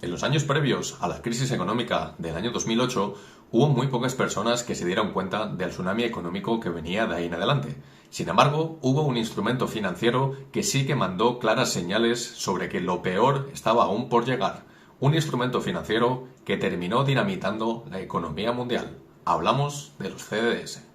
En los años previos a la crisis económica del año 2008, hubo muy pocas personas que se dieron cuenta del tsunami económico que venía de ahí en adelante. Sin embargo, hubo un instrumento financiero que sí que mandó claras señales sobre que lo peor estaba aún por llegar. Un instrumento financiero que terminó dinamitando la economía mundial. Hablamos de los CDS.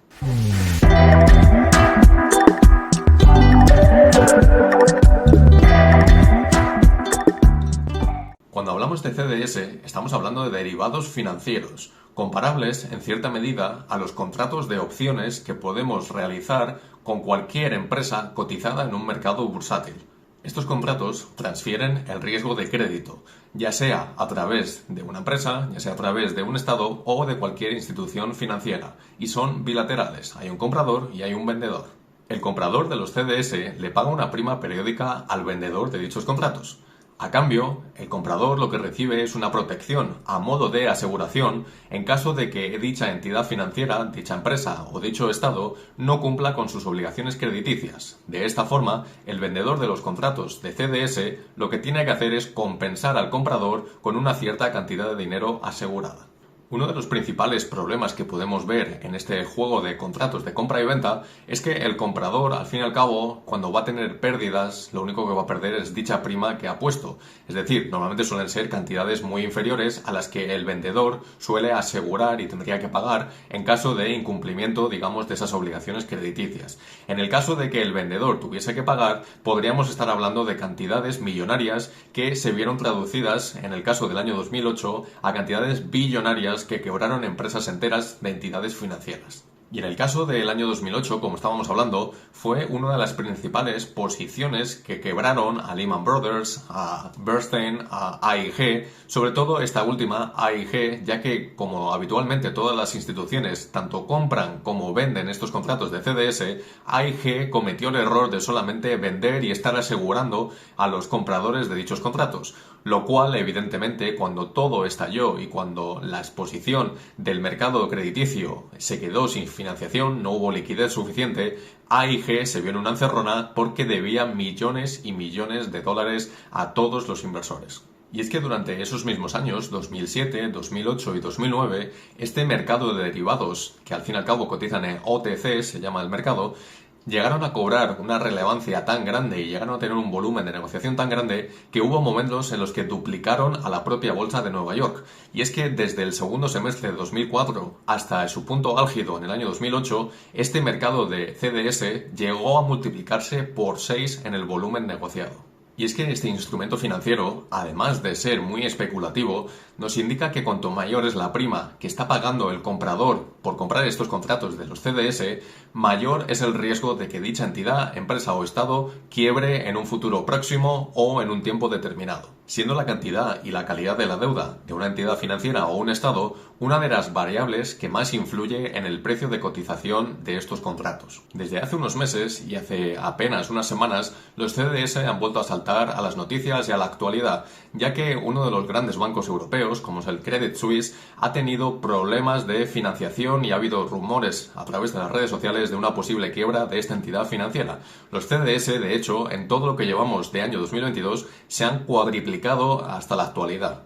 Cuando hablamos de CDS, estamos hablando de derivados financieros, comparables en cierta medida a los contratos de opciones que podemos realizar con cualquier empresa cotizada en un mercado bursátil. Estos contratos transfieren el riesgo de crédito, ya sea a través de una empresa, ya sea a través de un estado o de cualquier institución financiera, y son bilaterales. Hay un comprador y hay un vendedor. El comprador de los CDS le paga una prima periódica al vendedor de dichos contratos. A cambio, el comprador lo que recibe es una protección a modo de aseguración en caso de que dicha entidad financiera, dicha empresa o dicho estado no cumpla con sus obligaciones crediticias. De esta forma, el vendedor de los contratos de CDS lo que tiene que hacer es compensar al comprador con una cierta cantidad de dinero asegurada. Uno de los principales problemas que podemos ver en este juego de contratos de compra y venta es que el comprador, al fin y al cabo, cuando va a tener pérdidas, lo único que va a perder es dicha prima que ha puesto. Es decir, normalmente suelen ser cantidades muy inferiores a las que el vendedor suele asegurar y tendría que pagar en caso de incumplimiento, digamos, de esas obligaciones crediticias. En el caso de que el vendedor tuviese que pagar, podríamos estar hablando de cantidades millonarias que se vieron traducidas, en el caso del año 2008, a cantidades billonarias que quebraron empresas enteras de entidades financieras. Y en el caso del año 2008, como estábamos hablando, fue una de las principales posiciones que quebraron a Lehman Brothers, a Bernstein, a AIG, sobre todo esta última, AIG, ya que como habitualmente todas las instituciones tanto compran como venden estos contratos de CDS, AIG cometió el error de solamente vender y estar asegurando a los compradores de dichos contratos, lo cual evidentemente cuando todo estalló y cuando la exposición del mercado crediticio se quedó sin financiación, no hubo liquidez suficiente, AIG se vio en una encerrona porque debía millones y millones de dólares a todos los inversores. Y es que durante esos mismos años, 2007, 2008 y 2009, este mercado de derivados, que al fin y al cabo cotizan en OTC, se llama el mercado, llegaron a cobrar una relevancia tan grande y llegaron a tener un volumen de negociación tan grande que hubo momentos en los que duplicaron a la propia bolsa de Nueva York. Y es que desde el segundo semestre de 2004 hasta su punto álgido en el año 2008, este mercado de CDS llegó a multiplicarse por 6 en el volumen negociado. Y es que este instrumento financiero, además de ser muy especulativo, nos indica que cuanto mayor es la prima que está pagando el comprador por comprar estos contratos de los CDS, mayor es el riesgo de que dicha entidad, empresa o estado quiebre en un futuro próximo o en un tiempo determinado. Siendo la cantidad y la calidad de la deuda de una entidad financiera o un estado una de las variables que más influye en el precio de cotización de estos contratos. Desde hace unos meses y hace apenas unas semanas, los CDS han vuelto a saltar a las noticias y a la actualidad, ya que uno de los grandes bancos europeos, como es el Credit Suisse, ha tenido problemas de financiación y ha habido rumores a través de las redes sociales de una posible quiebra de esta entidad financiera. Los CDS, de hecho, en todo lo que llevamos de año 2022, se han cuadriplicado hasta la actualidad.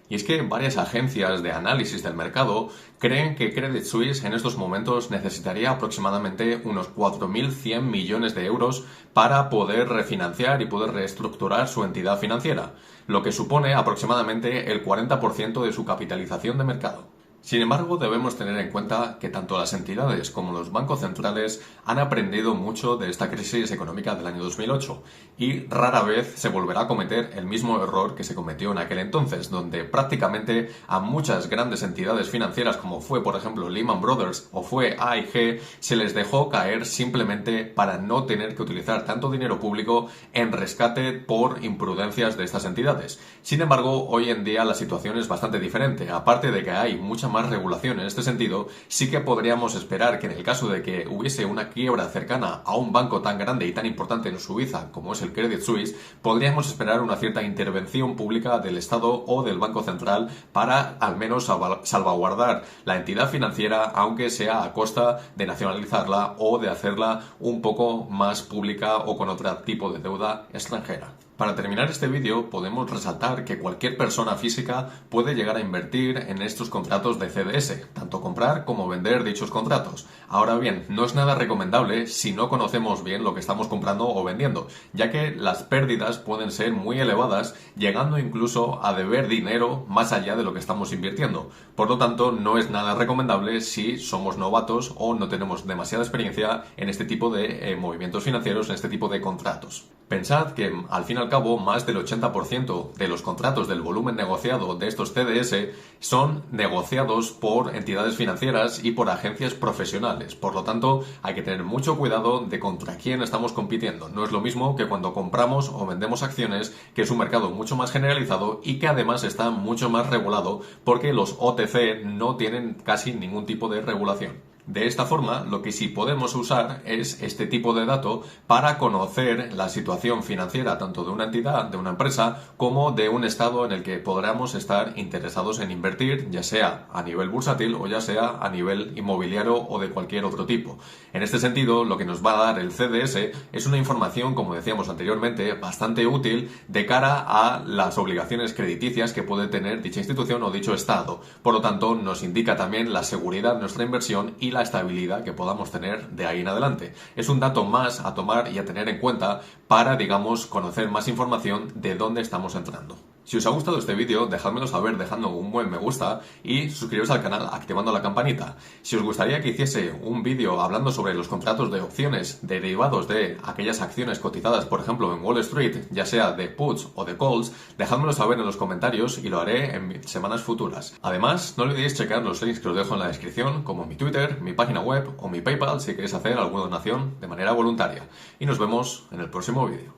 Y es que varias agencias de análisis del mercado creen que Credit Suisse en estos momentos necesitaría aproximadamente unos 4.100 millones de euros para poder refinanciar y poder reestructurar su entidad financiera, lo que supone aproximadamente el 40% de su capitalización de mercado. Sin embargo, debemos tener en cuenta que tanto las entidades como los bancos centrales han aprendido mucho de esta crisis económica del año 2008 y rara vez se volverá a cometer el mismo error que se cometió en aquel entonces, donde prácticamente a muchas grandes entidades financieras como fue por ejemplo Lehman Brothers o fue AIG se les dejó caer simplemente para no tener que utilizar tanto dinero público en rescate por imprudencias de estas entidades. Sin embargo, hoy en día la situación es bastante diferente. Aparte de que hay mucha más regulación en este sentido, sí que podríamos esperar que en el caso de que hubiese una quiebra cercana a un banco tan grande y tan importante en Suiza como es el Credit Suisse, podríamos esperar una cierta intervención pública del Estado o del Banco Central para al menos salvaguardar la entidad financiera, aunque sea a costa de nacionalizarla o de hacerla un poco más pública o con otro tipo de deuda extranjera. Para terminar este vídeo podemos resaltar que cualquier persona física puede llegar a invertir en estos contratos de CDS, tanto comprar como vender dichos contratos. Ahora bien, no es nada recomendable si no conocemos bien lo que estamos comprando o vendiendo, ya que las pérdidas pueden ser muy elevadas, llegando incluso a deber dinero más allá de lo que estamos invirtiendo. Por lo tanto, no es nada recomendable si somos novatos o no tenemos demasiada experiencia en este tipo de movimientos financieros, en este tipo de contratos. Pensad que, al fin y al cabo, más del 80% de los contratos del volumen negociado de estos CDS son negociados por entidades financieras y por agencias profesionales. Por lo tanto, hay que tener mucho cuidado de contra quién estamos compitiendo. No es lo mismo que cuando compramos o vendemos acciones, que es un mercado mucho más generalizado y que además está mucho más regulado porque los OTC no tienen casi ningún tipo de regulación. De esta forma, lo que sí podemos usar es este tipo de dato para conocer la situación financiera tanto de una entidad, de una empresa, como de un estado en el que podamos estar interesados en invertir, ya sea a nivel bursátil o ya sea a nivel inmobiliario o de cualquier otro tipo. En este sentido, lo que nos va a dar el CDS es una información, como decíamos anteriormente, bastante útil de cara a las obligaciones crediticias que puede tener dicha institución o dicho estado. Por lo tanto, nos indica también la seguridad de nuestra inversión y la estabilidad que podamos tener de ahí en adelante. Es un dato más a tomar y a tener en cuenta para, digamos, conocer más información de dónde estamos entrando. Si os ha gustado este vídeo, dejádmelo saber dejando un buen me gusta y suscribiros al canal activando la campanita. Si os gustaría que hiciese un vídeo hablando sobre los contratos de opciones derivados de aquellas acciones cotizadas, por ejemplo, en Wall Street, ya sea de puts o de calls, dejádmelo saber en los comentarios y lo haré en semanas futuras. Además, no olvidéis checar los links que os dejo en la descripción, como mi Twitter, mi página web o mi PayPal si queréis hacer alguna donación de manera voluntaria. Y nos vemos en el próximo vídeo.